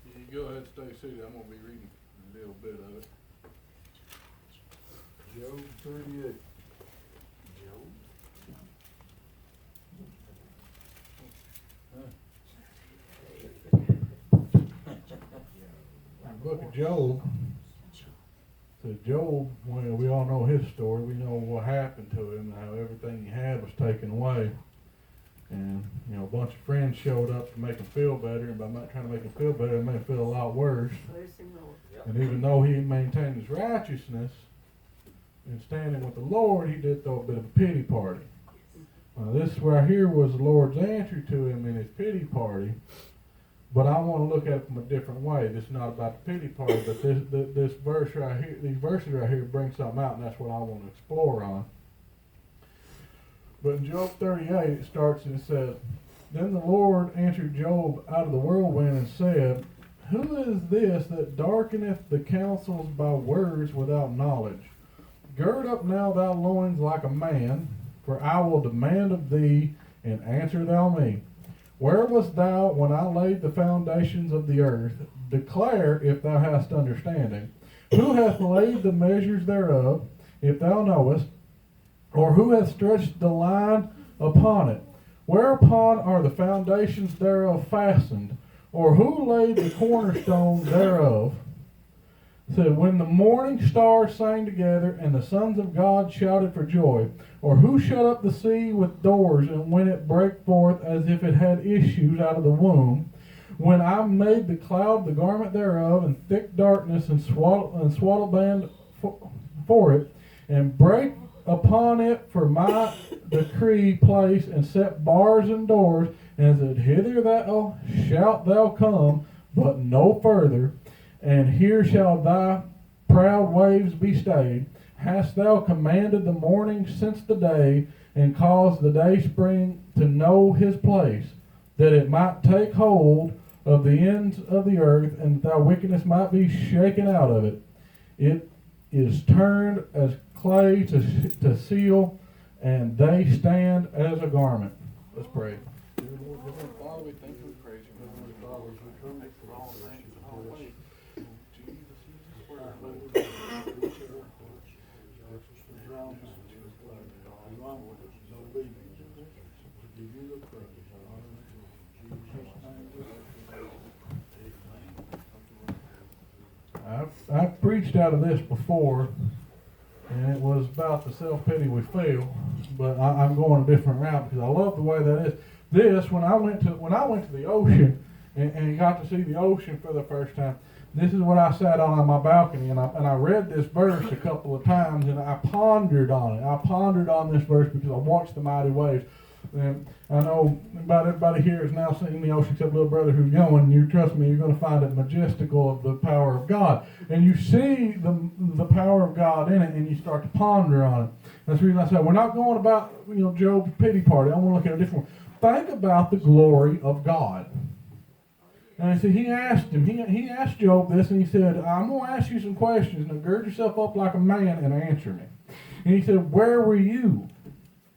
You go ahead and stay seated. I'm going to be reading a little bit of it. Job 38. The book of Job. So Job, well, we all know his story. We know what happened to him and how everything he had was taken away. And, you know, a bunch of friends showed up to make him feel better, and by not trying to make him feel better, it made him feel a lot worse. And even though he maintained his righteousness and standing with the Lord, he did throw a bit of a pity party. This right here was the Lord's answer to him in his pity party. But I want to look at it from a different way. This is not about the pity party, but this verse right here, these verses right here bring something out, and that's what I want to explore on. But in Job 38, it starts and it says, Then the Lord answered Job out of the whirlwind and said, Who is this that darkeneth the counsels by words without knowledge? Gird up now thy loins like a man, for I will demand of thee, and answer thou me. Where wast thou when I laid the foundations of the earth? Declare if thou hast understanding. Who hath laid the measures thereof, if thou knowest? Or who hath stretched the line upon it? Whereupon are the foundations thereof fastened? Or who laid the cornerstone thereof? Said, when the morning stars sang together, and the sons of God shouted for joy. Or who shut up the sea with doors, and when it brake forth as if it had issues out of the womb? When I made the cloud the garment thereof, and thick darkness and swaddle band for it, and brake upon it for my decree place, and set bars and doors, and said, Hither thou shalt thou come, but no further, and here shall thy proud waves be stayed. Hast thou commanded the morning since the day, and caused the day spring to know his place, that it might take hold of the ends of the earth, and thy wickedness might be shaken out of it? It is turned as clay to seal, and they stand as a garment. Let's pray. Dear Lord, Heavenly Father, we thank you and praise you. Heavenly Father, as we come for all things and all ways. Jesus, use word, Lord. I've preached out of this before, and it was about the self-pity we feel, but I'm going a different route because I love the way that is. This, when I went to the ocean and got to see the ocean for the first time, this is what I sat on my balcony, and I read this verse a couple of times, and I pondered on it. I pondered on this verse because I watched the mighty waves. And I know about everybody here has now seen the ocean except little brother who's young, and you trust me, you're going to find it majestical of the power of God. And you see the power of God in it, and you start to ponder on it. That's the reason I said we're not going about Job's pity party. I want to look at a different one. Think about the glory of God. And I said, he asked Job this, and he said, I'm going to ask you some questions. Now gird yourself up like a man and answer me. And he said, where were you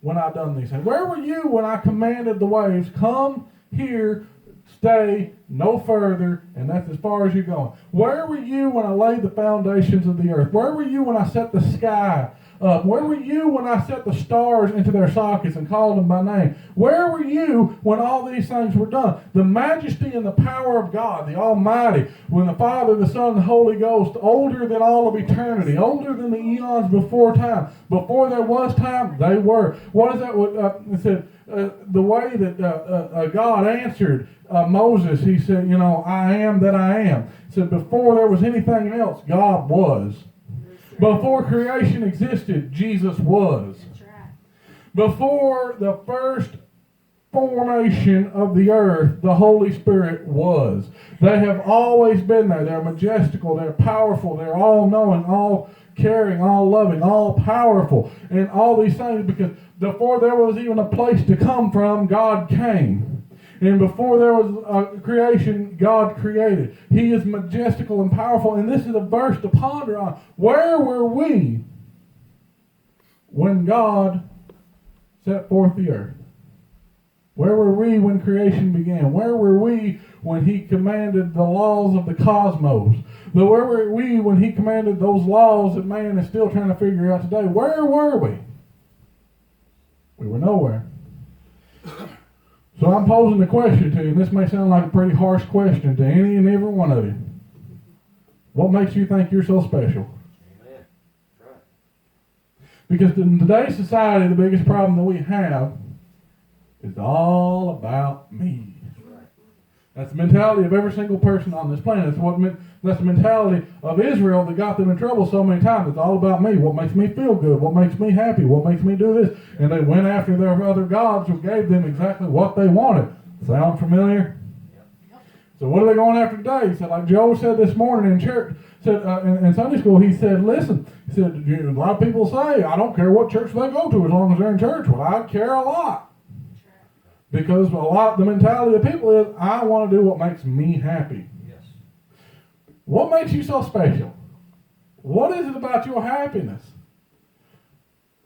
when I done these things? Where were you when I commanded the waves, come here, stay, no further, and that's as far as you're going? Where were you when I laid the foundations of the earth? Where were you when I set the sky up? Where were you when I set the stars into their sockets and called them by name? Where were you when all these things were done? The majesty and the power of God, the Almighty, when the Father, the Son, and the Holy Ghost, older than all of eternity, older than the eons before time. Before there was time, they were. What is that? It said, the way that God answered Moses, he said, I am that I am. He said, before there was anything else, God was. Before creation existed, Jesus was. Before the first formation of the earth, the Holy Spirit was. They have always been there. They're majestical, they're powerful, they're all-knowing, all-caring, all-loving, all-powerful, and all these things, because before there was even a place to come from, God came. And before there was a creation, God created. He is majestical and powerful. And this is a verse to ponder on. Where were we when God set forth the earth? Where were we when creation began? Where were we when he commanded the laws of the cosmos? Where were we when he commanded those laws that man is still trying to figure out today? Where were we? We were nowhere. So I'm posing the question to you, and this may sound like a pretty harsh question to any and every one of you. What makes you think you're so special? Amen. Right. Because in today's society, the biggest problem that we have is all about me. That's the mentality of every single person on this planet. That's the mentality of Israel that got them in trouble so many times. It's all about me. What makes me feel good? What makes me happy? What makes me do this? And they went after their other gods who gave them exactly what they wanted. Sound familiar? Yep. So what are they going after today? He said, like Joe said this morning in church, said in Sunday school, he said, listen, he said, a lot of people say, I don't care what church they go to as long as they're in church. Well, I care a lot. Because the mentality of people is, I want to do what makes me happy. Yes. What makes you so special? What is it about your happiness?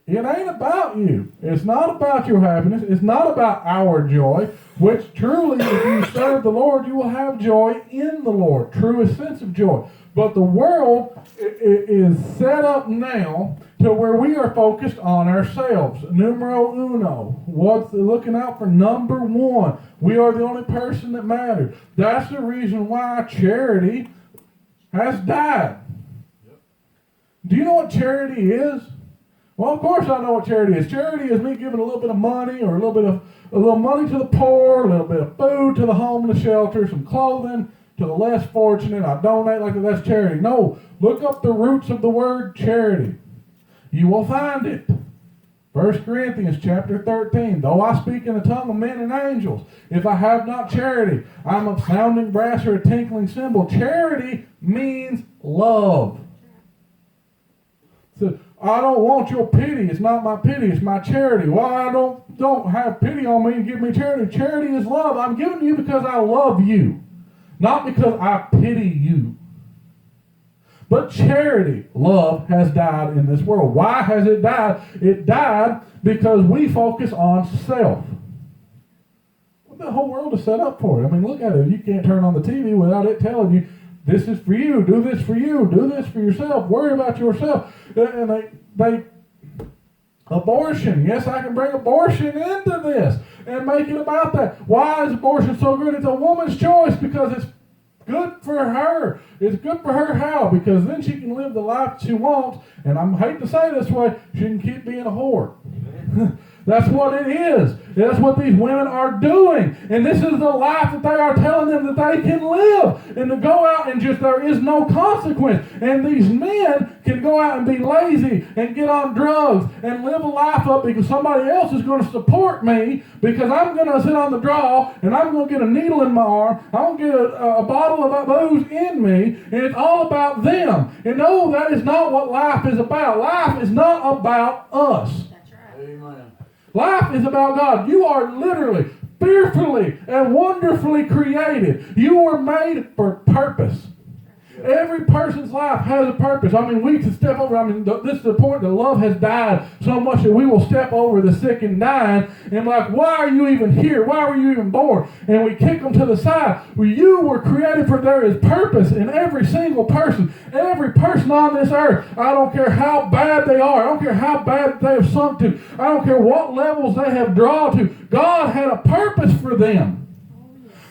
It ain't about you. It's not about your happiness. It's not about our joy, which truly, if you serve the Lord, you will have joy in the Lord. Truest sense of joy. But the world is set up now to where we are focused on ourselves. Numero uno. What's looking out for number one? We are the only person that matters. That's the reason why charity has died. Yep. Do you know what charity is? Well, of course I know what charity is. Charity is me giving a little bit of money or a little money to the poor, a little bit of food to the homeless shelter, some clothing to the less fortunate. I donate like that's charity. No, look up the roots of the word charity. You will find it. 1 Corinthians chapter 13. Though I speak in the tongue of men and angels, if I have not charity, I'm a sounding brass or a tinkling cymbal. Charity means love. So, I don't want your pity. It's not my pity. It's my charity. Why don't have pity on me and give me charity? Charity is love. I'm giving you because I love you, not because I pity you. But charity, love, has died in this world. Why has it died? It died because we focus on self. What the whole world is set up for? I mean, look at it. You can't turn on the TV without it telling you, this is for you, do this for you, do this for yourself, worry about yourself. And they abortion. Yes, I can bring abortion into this and make it about that. Why is abortion so good? It's a woman's choice because it's good for her. It's good for her how? Because then she can live the life she wants. And I hate to say it this way, she can keep being a whore. That's what it is. That's what these women are doing. And this is the life that they are telling them that they can live. And to go out and just, there is no consequence. And these men can go out and be lazy and get on drugs and live a life up because somebody else is going to support me because I'm going to sit on the draw and I'm going to get a needle in my arm. I'm going to get a bottle of booze in me. And it's all about them. And no, that is not what life is about. Life is not about us. That's right. Amen. Life is about God. You are literally, fearfully, and wonderfully created. You were made for purpose. Every person's life has a purpose. I mean, we can step over. This is the point that love has died so much that we will step over the sick and dying and like, why are you even here? Why were you even born? And we kick them to the side. Well, you were created for there is purpose in every single person. Every person on this earth. I don't care how bad they are. I don't care how bad they have sunk to. I don't care what levels they have drawn to. God had a purpose for them.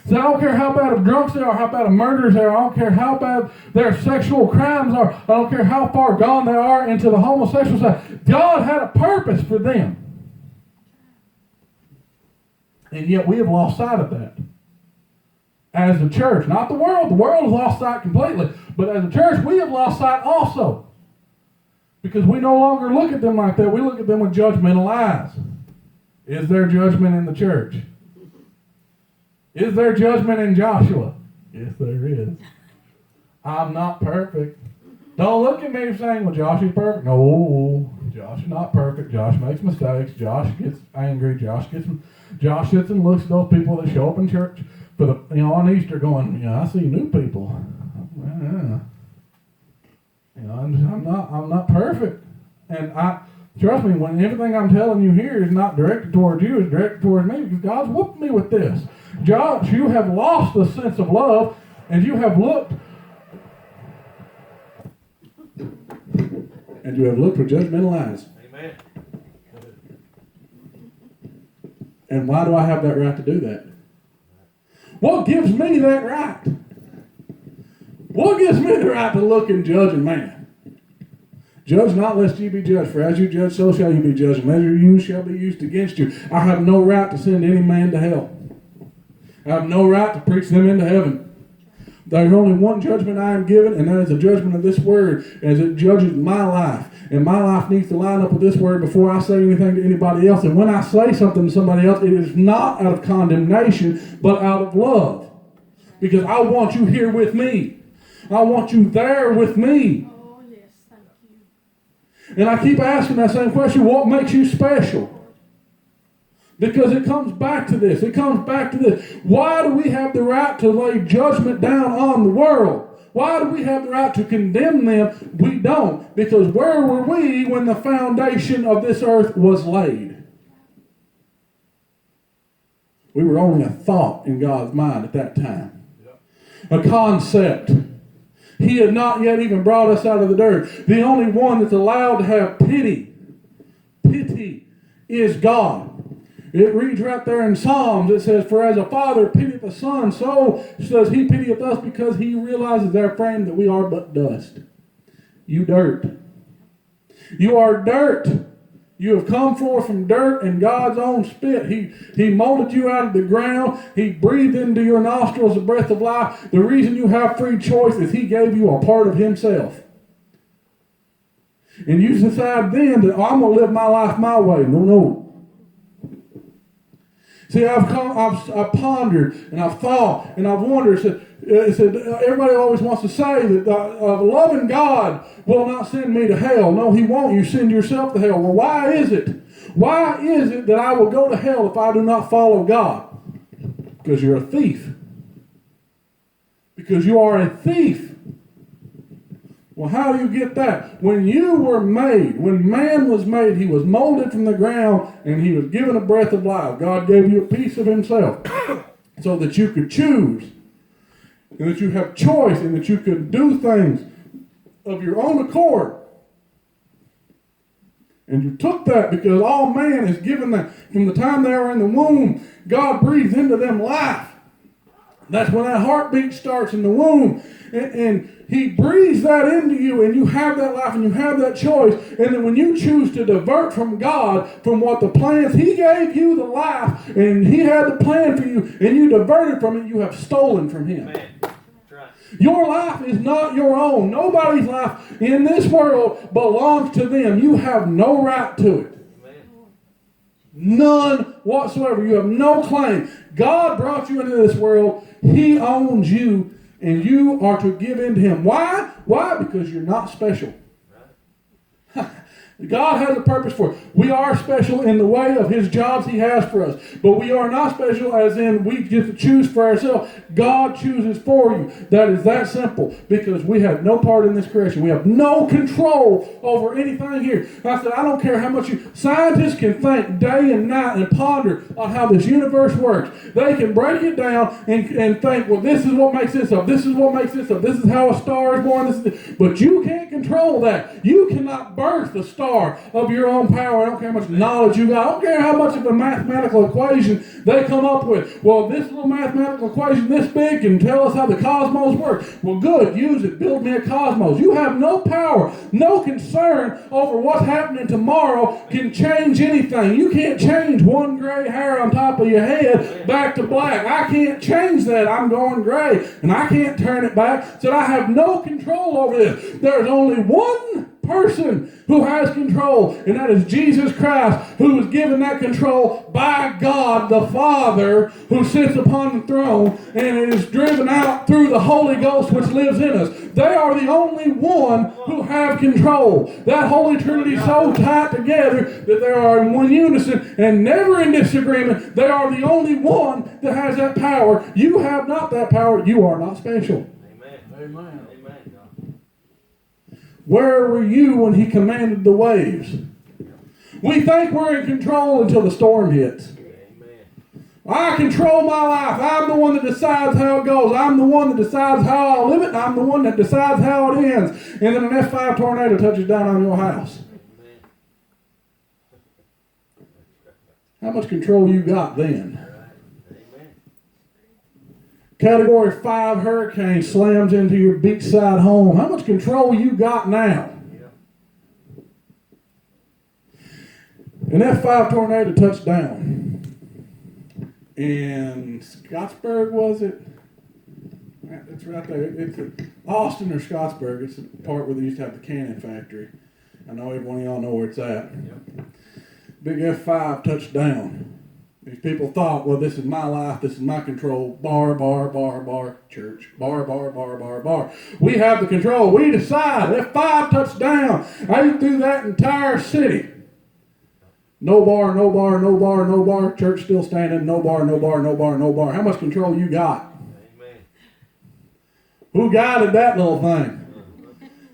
So I don't care how bad of drunks they are, how bad of murderers they are, I don't care how bad their sexual crimes are, I don't care how far gone they are into the homosexual side. God had a purpose for them. And yet we have lost sight of that. As a church, not the world has lost sight completely, but as a church we have lost sight also. Because we no longer look at them like that, we look at them with judgmental eyes. Is there judgment in the church? Is there judgment in Joshua? Yes, there is. I'm not perfect. Don't look at me saying, well, Josh is perfect. No, Josh is not perfect. Josh makes mistakes. Josh gets angry. Josh sits and looks at those people that show up in church for the, on Easter going, I see new people. I'm not perfect. And trust me, when everything I'm telling you here is not directed towards you, it's directed towards me because God's whooped me with this. Josh, you have lost the sense of love, and you have looked with judgmental eyes. Amen. And why do I have that right to do that? What gives me that right? What gives me the right to look and judge a man? Judge not lest ye be judged, for as you judge, so shall you be judged. Measure you shall be used against you. I have no right to send any man to hell. I have no right to preach them into heaven. There's only one judgment I am given, and that is the judgment of this word, as it judges my life. And my life needs to line up with this word before I say anything to anybody else. And when I say something to somebody else, it is not out of condemnation, but out of love. Because I want you here with me. I want you there with me. Oh, yes, thank you. And I keep asking that same question, what makes you special? Because it comes back to this. It comes back to this. Why do we have the right to lay judgment down on the world? Why do we have the right to condemn them? We don't. Because where were we when the foundation of this earth was laid? We were only a thought in God's mind at that time. A concept. He had not yet even brought us out of the dirt. The only one that's allowed to have pity is God. It reads right there in Psalms, it says, for as a father pitieth the son, so does he pitieth us, because he realizes our frame that we are but dust. You dirt. You are dirt. You have come forth from dirt and God's own spit. He molded you out of the ground. He breathed into your nostrils the breath of life. The reason you have free choice is He gave you a part of Himself. And you decide then that, I'm going to live my life my way. No. See, I've pondered and I've thought and I've wondered. It said everybody always wants to say that a loving God will not send me to hell. No, He won't. You send yourself to hell. Well, why is it? Why is it that I will go to hell if I do not follow God? Because you're a thief. Because you are a thief. Well, how do you get that? When you were made, when man was made, he was molded from the ground and he was given a breath of life. God gave you a piece of Himself so that you could choose and that you have choice and that you could do things of your own accord. And you took that because all man is given that. From the time they are in the womb, God breathes into them life. That's when that heartbeat starts in the womb. And He breathes that into you, and you have that life, and you have that choice. And then when you choose to divert from God, from what the plans, He gave you the life, and He had the plan for you, and you diverted from it, you have stolen from Him. Amen. That's right. Your life is not your own. Nobody's life in this world belongs to them. You have no right to it. None whatsoever. You have no claim. God brought you into this world. He owns you, and you are to give in to Him. Why? Why? Because you're not special. God has a purpose for it. We are special in the way of His jobs He has for us. But we are not special as in we get to choose for ourselves. God chooses for you. That is that simple. Because we have no part in this creation. We have no control over anything here. I said, I don't care how much you... Scientists can think day and night and ponder on how this universe works. They can break it down and think, well, this is what makes this up. This is what makes this up. This is how a star is born. But you can't control that. You cannot birth a star of your own power. I don't care how much knowledge you got. I don't care how much of a mathematical equation they come up with. Well, this little mathematical equation this big can tell us how the cosmos work. Well, good. Use it. Build me a cosmos. You have no power, no concern over what's happening tomorrow can change anything. You can't change one gray hair on top of your head back to black. I can't change that. I'm going gray, and I can't turn it back. So I have no control over this. There's only one person who has control, and that is Jesus Christ, who was given that control by God the Father, who sits upon the throne, and it is driven out through the Holy Ghost which lives in us. They are the only one who have control. That Holy Trinity is so tight together that they are in one unison and never in disagreement. They are the only one that has that power. You have not that power. You are not special. Amen. Amen. Amen, God. Where were you when He commanded the waves? We think we're in control until the storm hits. Amen. I control my life. I'm the one that decides how it goes. I'm the one that decides how I live it. And I'm the one that decides how it ends. And then an F5 tornado touches down on your house. How much control you got then? Category 5 hurricane slams into your beachside home. How much control you got now? An F5 tornado touched down. In Scottsburg, was it? It's right there. It's Austin or Scottsburg. It's the part where they used to have the cannon factory. I know every one of y'all know where it's at. Big F5 touched down. These people thought, well, this is my life, this is my control. Bar, church. Bar. We have the control. We decide. F5 touched down. I used to do that entire city. No bar. Church still standing. No bar. How much control you got? Amen. Who guided that little thing?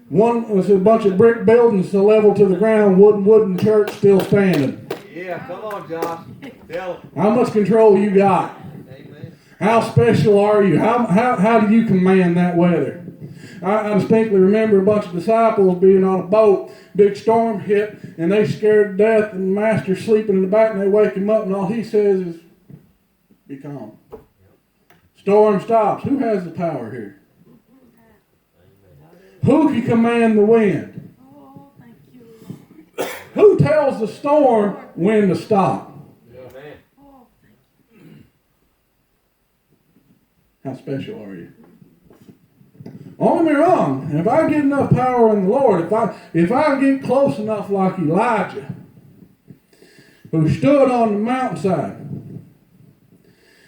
One was a bunch of brick buildings to level to the ground. Wooden church still standing. Yeah, come on, Josh. Tell him. How much control you got? Amen. How special are you? How do you command that weather? I distinctly remember a bunch of disciples being on a boat. Big storm hit, and they scared to death, and the master's sleeping in the back, and they wake him up, and all he says is, be calm. Storm stops. Who has the power here? Who can command the wind? Oh, thank you, Lord. Who tells the storm when to stop? Amen. Oh, thank you. How special are you? Don't get me wrong. If I get enough power in the Lord, if I get close enough like Elijah, who stood on the mountainside,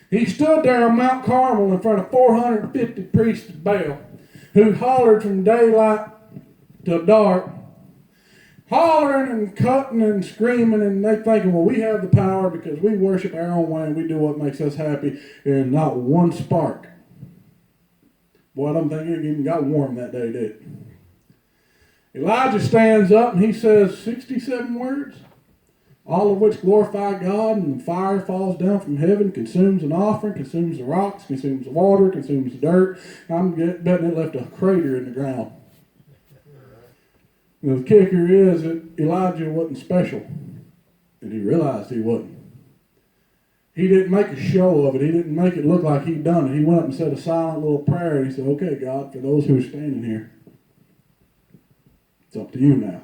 he stood there on Mount Carmel in front of 450 priests of Baal, who hollered from daylight till dark, hollering and cutting and screaming, and they thinking, well, we have the power because we worship our own way and we do what makes us happy, and not one spark. Boy, I don't think it even got warm that day, did it? Elijah stands up and he says 67 words, all of which glorify God, and fire falls down from heaven, consumes an offering, consumes the rocks, consumes the water, consumes the dirt. I'm betting it left a crater in the ground. And the kicker is that Elijah wasn't special, and he realized he wasn't. He didn't make a show of it. He didn't make it look like he'd done it. He went up and said a silent little prayer, and he said, okay, God, for those who are standing here, it's up to you now.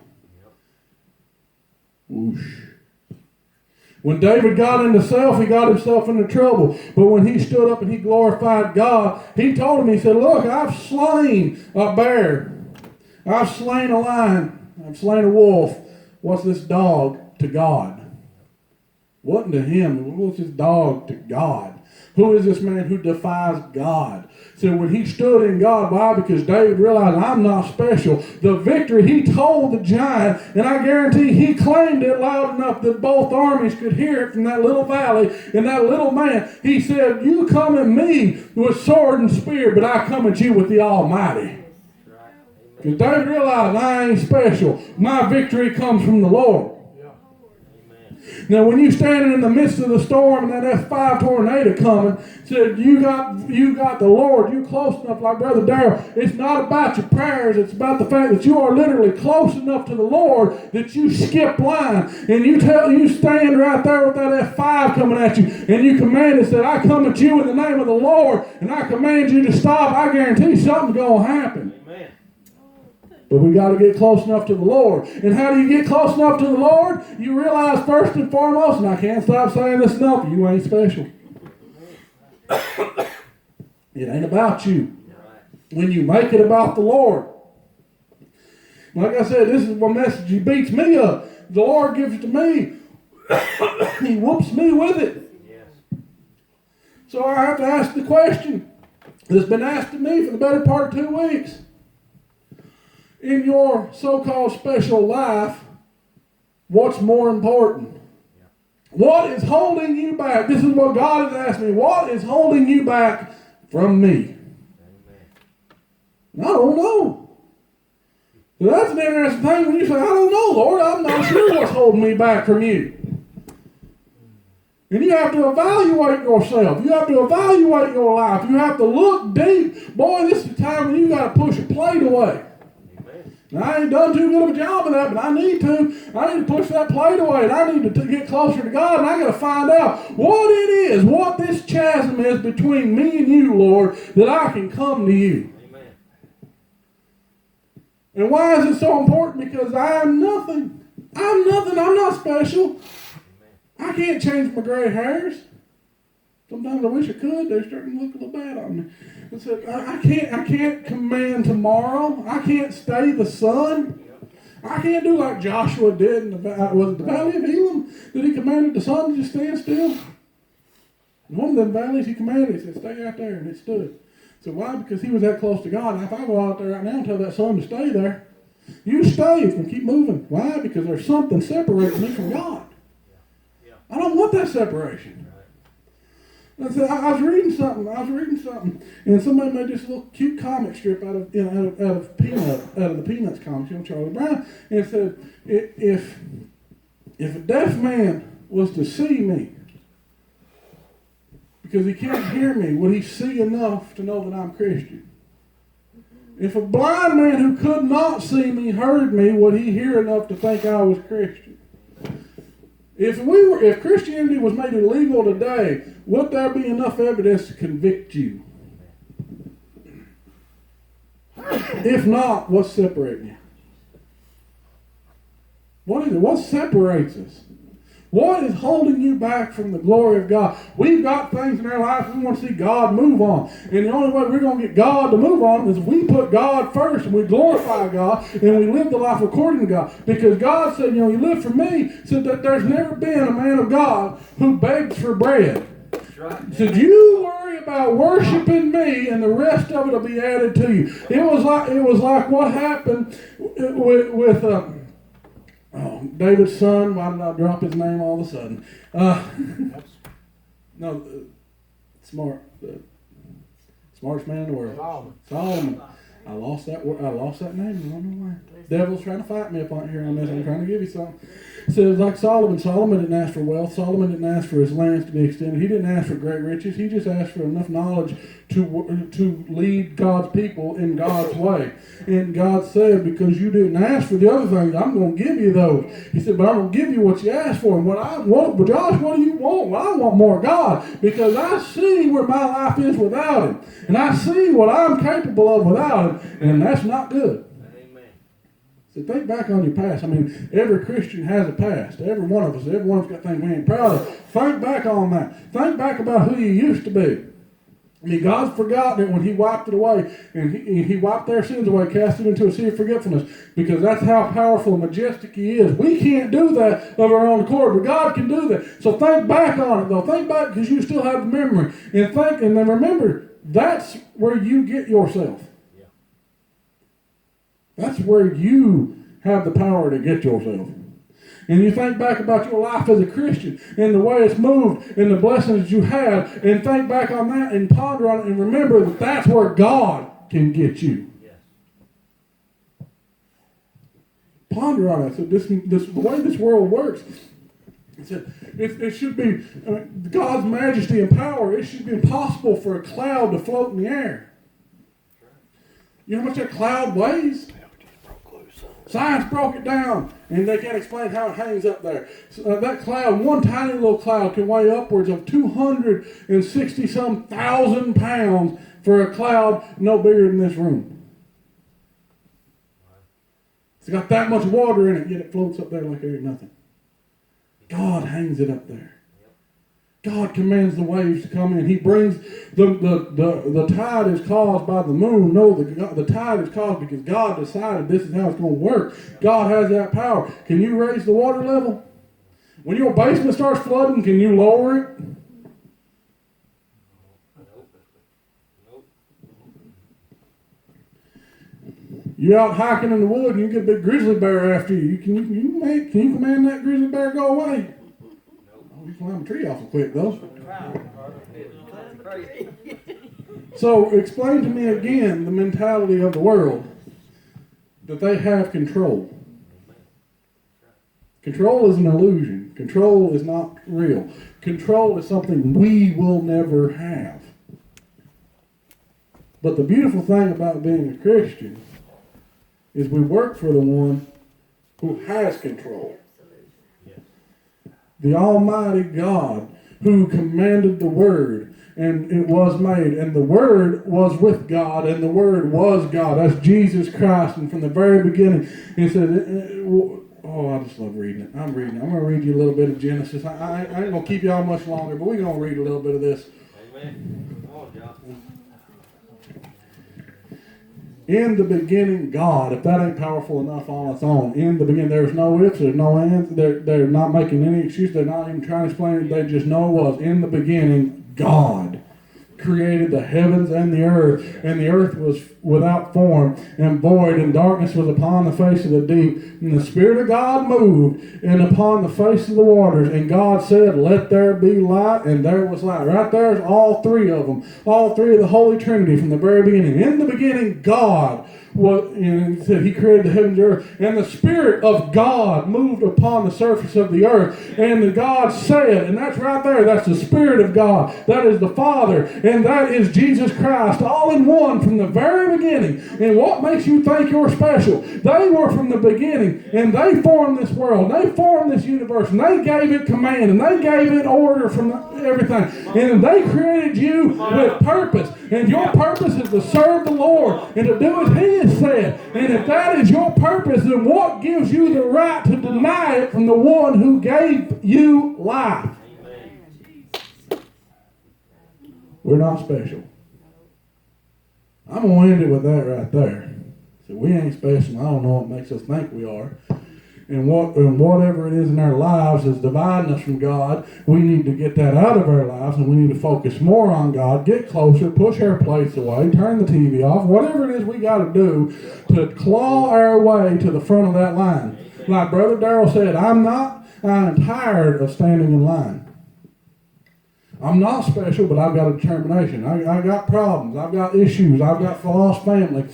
Whoosh. When David got into self, he got himself into trouble. But when he stood up and he glorified God, he told him, he said, look, I've slain a bear. I've slain a lion. I've slain a wolf. What's this dog to God? Wasn't to him. What's this dog to God? Who is this man who defies God? So when he stood in God, why? Because David realized, I'm not special. The victory, he told the giant, and I guarantee he claimed it loud enough that both armies could hear it from that little valley, and that little man, he said, you come at me with sword and spear, but I come at you with the Almighty. Because David realized, I ain't special. My victory comes from the Lord. Now, when you standing in the midst of the storm and that F5 tornado coming, said you got the Lord, you close enough, like Brother Darrell. It's not about your prayers. It's about the fact that you are literally close enough to the Lord that you skip line and you stand right there with that F5 coming at you, and you command it. Said, I come at you in the name of the Lord, and I command you to stop. I guarantee something's going to happen. Amen. But we got to get close enough to the Lord. And how do you get close enough to the Lord? You realize first and foremost, and I can't stop saying this enough, you ain't special. It ain't about you. When you make it about the Lord. Like I said, this is one message he beats me up. The Lord gives it to me. He whoops me with it. Yes. So I have to ask the question that's been asked to me for the better part of 2 weeks. In your so-called special life, what's more important? What is holding you back? This is what God has asked me. What is holding you back from me? I don't know. So that's an interesting thing when you say, I don't know, Lord. I'm not sure what's holding me back from you. And you have to evaluate yourself. You have to evaluate your life. You have to look deep. Boy, this is the time when you got to push a plate away. Amen. Now, I ain't done too good of a job of that, but I need to. I need to push that plate away, and I need to get closer to God, and I got to find out what it is, what this chasm is between me and you, Lord, that I can come to you. Amen. And why is it so important? Because I'm nothing. I'm nothing. I'm not special. I can't change my gray hairs. Sometimes I wish I could. They're starting to look a little bad on me. And so I can't command tomorrow. I can't stay the sun. I can't do like Joshua did in the Valley of Elam. That he commanded the sun to just stand still. In one of them valleys he commanded, he said, stay out there, and it stood. So why? Because he was that close to God. And if I go out there right now and tell that sun to stay there, you stay, it's going to keep moving. Why? Because there's something separating me from God. I don't want that separation. I was reading something, and somebody made this little cute comic strip out of the Peanuts comics, Charlie Brown, and it said, if a deaf man was to see me, because he can't hear me, would he see enough to know that I'm Christian? If a blind man who could not see me heard me, would he hear enough to think I was Christian? If Christianity was made illegal today, would there be enough evidence to convict you? If not, what's separating you? What is it? What separates us? What is holding you back from the glory of God? We've got things in our life we want to see God move on. And the only way we're going to get God to move on is if we put God first and we glorify God and we live the life according to God. Because God said, you live for me, said that there's never been a man of God who begs for bread. That's right. He said, you worry about worshiping me and the rest of it will be added to you. It was like what happened with David's son. Why did I drop his name all of a sudden? Smartest man in the world. Solomon. I lost that name. I don't know why. Devil's trying to fight me up on here on this. I'm trying to give you something. It says like Solomon. Solomon didn't ask for wealth. Solomon didn't ask for his lands to be extended. He didn't ask for great riches. He just asked for enough knowledge to lead God's people in God's way. And God said, because you didn't ask for the other things, I'm going to give you those. He said, but I'm going to give you what you asked for. And but Josh, what do you want? Well, I want more God, because I see where my life is without Him. And I see what I'm capable of without Him. And that's not good. So think back on your past. I mean, every Christian has a past. Every one of us got things we ain't proud of. Think back on that. Think back about who you used to be. I mean, God's forgotten it when He wiped it away. And He wiped their sins away, cast it into a sea of forgetfulness. Because that's how powerful and majestic He is. We can't do that of our own accord, but God can do that. So think back on it, though. Think back, because you still have the memory. And then remember, that's where you get yourself. That's where you have the power to get yourself. And you think back about your life as a Christian and the way it's moved and the blessings you had, and think back on that and ponder on it and remember that that's where God can get you. Yes. Ponder on it. So the way this world works, it should be God's majesty and power. It should be impossible for a cloud to float in the air. You know how much that cloud weighs? Science broke it down, and they can't explain how it hangs up there. So, that cloud, one tiny little cloud, can weigh upwards of 260-some thousand pounds for a cloud no bigger than this room. It's got that much water in it, yet it floats up there like there ain't nothing. God hangs it up there. God commands the waves to come in. He brings the tide is caused by the moon. No, the tide is caused because God decided this is how it's going to work. God has that power. Can you raise the water level? When your basement starts flooding, can you lower it? You're out hiking in the woods and you get a big grizzly bear after you. Can you command that grizzly bear to go away? You climb a tree awful quick, though. So, explain to me again the mentality of the world that they have control. Control is an illusion. Control is not real. Control is something we will never have. But the beautiful thing about being a Christian is we work for the one who has control. The Almighty God who commanded the Word, and it was made, and the Word was with God, and the Word was God. That's Jesus Christ. And from the very beginning, he said, oh, I just love reading it. I'm going to read you a little bit of Genesis. I ain't going to keep y'all much longer, but we're going to read a little bit of this. Amen. Come on, John. In the beginning, God. If that ain't powerful enough on its own. In the beginning, there's no ifs, there's no ands. They're not making any excuse. They're not even trying to explain it. They just know it was. In the beginning, God created the heavens and the earth was without form and void, and darkness was upon the face of the deep, and the Spirit of God moved and upon the face of the waters, and God said, let there be light, and there was light. Right there's all three of them, all three of the Holy Trinity from the very beginning. In the beginning, God and it said he created the heavens and the earth, and the Spirit of God moved upon the surface of the earth, and the God said, and that's right there, that's the Spirit of God, that is the Father, and that is Jesus Christ, all in one from the very beginning. And what makes you think you're special? They were from the beginning, and they formed this world, they formed this universe, and they gave it command, and they gave it order from everything, and they created you with purpose, and your purpose is to serve the Lord and to do as He has said. And if that is your purpose, then what gives you the right to deny it from the one who gave you life? We're not special. I'm going to end it with that right there. So we ain't special. I don't know what makes us think we are. And whatever it is in our lives is dividing us from God, we need to get that out of our lives, and we need to focus more on God, get closer, push our plates away, turn the TV off, whatever it is we got to do to claw our way to the front of that line. Like Brother Darrell said, I'm tired of standing in line. I'm not special, but I've got a determination. I got problems. I've got issues. I've got a lost family.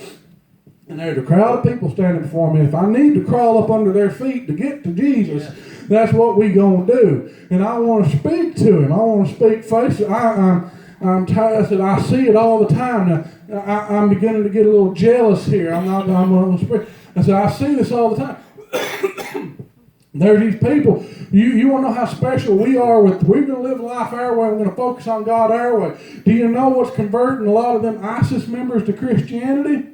And there's a crowd of people standing before me. If I need to crawl up under their feet to get to Jesus, that's what we going to do. And I want to speak to Him. I want to speak face. I'm tired. I see it all the time. Now, I'm beginning to get a little jealous here. I'm going to speak. I said, I see this all the time. There's these people. You want to know how special we are we're going to live life our way. We're going to focus on God our way. Do you know what's converting a lot of them ISIS members to Christianity?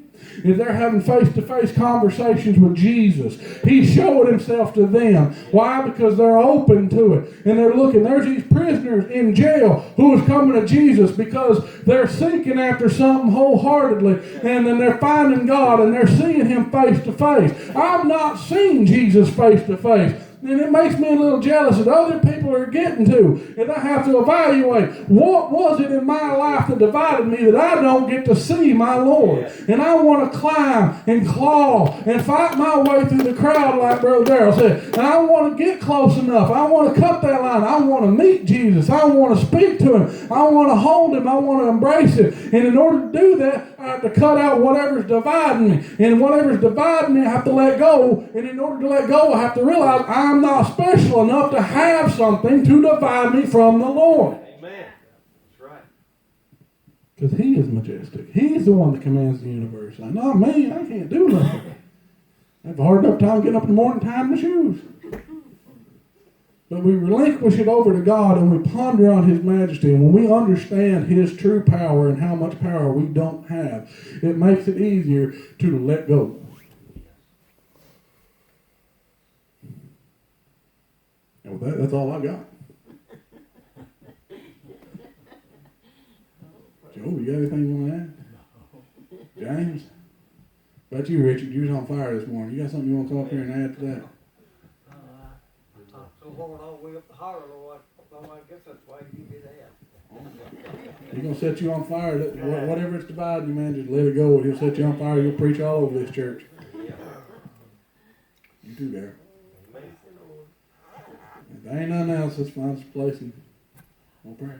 Is they're having face-to-face conversations with Jesus. He showed Himself to them. Why? Because they're open to it. And they're looking. There's these prisoners in jail who is coming to Jesus because they're seeking after something wholeheartedly. And then they're finding God and they're seeing Him face-to-face. I've not seen Jesus face-to-face. And it makes me a little jealous that other people are getting to. And I have to evaluate, what was it in my life that divided me that I don't get to see my Lord? And I want to climb and claw and fight my way through the crowd like Brother Darrell said. And I want to get close enough. I want to cut that line. I want to meet Jesus. I want to speak to Him. I want to hold Him. I want to embrace Him. And in order to do that, I have to cut out whatever's dividing me. And whatever's dividing me, I have to let go. And in order to let go, I have to realize I'm not special enough to have something to divide me from the Lord. Amen. That's right. Because He is majestic. He's the one that commands the universe. Like, not me. I can't do nothing. I have a hard enough time getting up in the morning tying my shoes. But we relinquish it over to God and we ponder on His majesty. And when we understand His true power and how much power we don't have, it makes it easier to let go. And with that, that's all I got. Joe, you got anything you want to add? James? What about you, Richard? You was on fire this morning. You got something you want to come up here and add to that? So going all the way up the holler, Lord, I guess that's why you did that. He's going to set you on fire. Whatever it's dividing you, man, just let it go. He'll set you on fire. You'll preach all over this church. You too, Darryl. If there ain't nothing else, let's find some place and we'll pray.